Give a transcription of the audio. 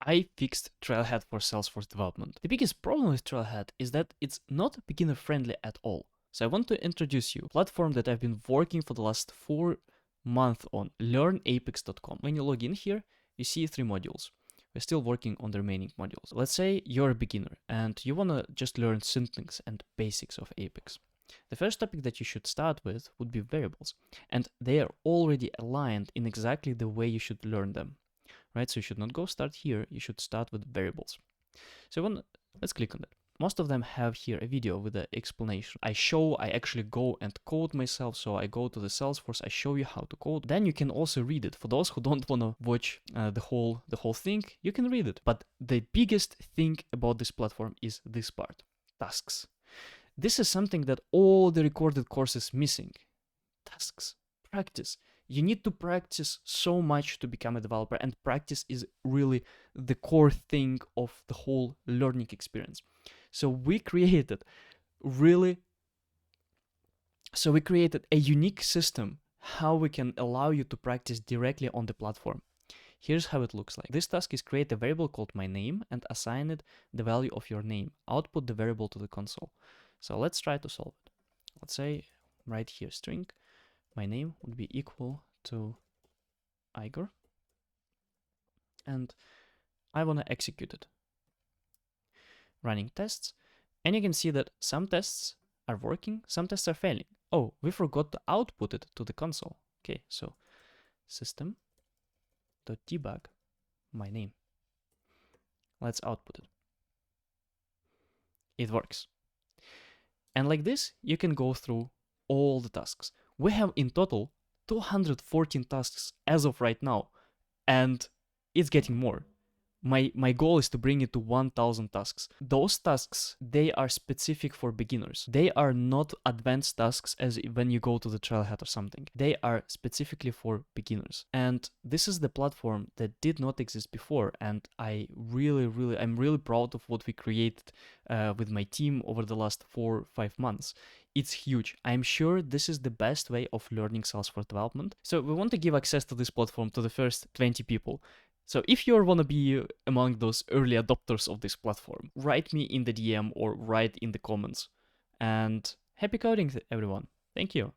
I fixed Trailhead for Salesforce Development. The biggest problem with Trailhead is that it's not beginner friendly at all. So I want to introduce you a platform that I've been working for the last 4 months on, learnapex.com. When you log in here, you see 3 modules. We're still working on the remaining modules. Let's say you're a beginner and you want to just learn syntax and basics of Apex. The first topic that you should start with would be variables, and they are already aligned in exactly the way you should learn them, right? So you should not go start here, you should start with variables. So let's click on that. Most of them have here a video with an explanation. I actually go and code myself. So I go to the Salesforce, I show you how to code. Then you can also read it. For those who don't want to watch the whole thing, you can read it. But the biggest thing about this platform is this part, tasks. This is something that all the recorded courses missing. Tasks, practice. You need to practice so much to become a developer, and practice is really the core thing of the whole learning experience. So we created a unique system how we can allow you to practice directly on the platform. Here's how it looks like. This task is create a variable called my name and assign it the value of your name. Output the variable to the console. So let's try to solve it. Let's say right here string, my name would be equal to Igor, and I want to execute it. Running tests, and you can see that some tests are working, some tests are failing. Oh, we forgot to output it to the console. Okay, so system.debug my name. Let's output it. It works. And like this, you can go through all the tasks. We have in total 214 tasks as of right now, and it's getting more. My goal is to bring it to 1,000 tasks. Those tasks, they are specific for beginners. They are not advanced tasks as when you go to the Trailhead or something. They are specifically for beginners. And this is the platform that did not exist before. And I'm really proud of what we created with my team over the last 4-5 months. It's huge. I'm sure this is the best way of learning Salesforce development. So we want to give access to this platform to the first 20 people. So if you want to be among those early adopters of this platform, write me in the DM or write in the comments. And happy coding, everyone. Thank you.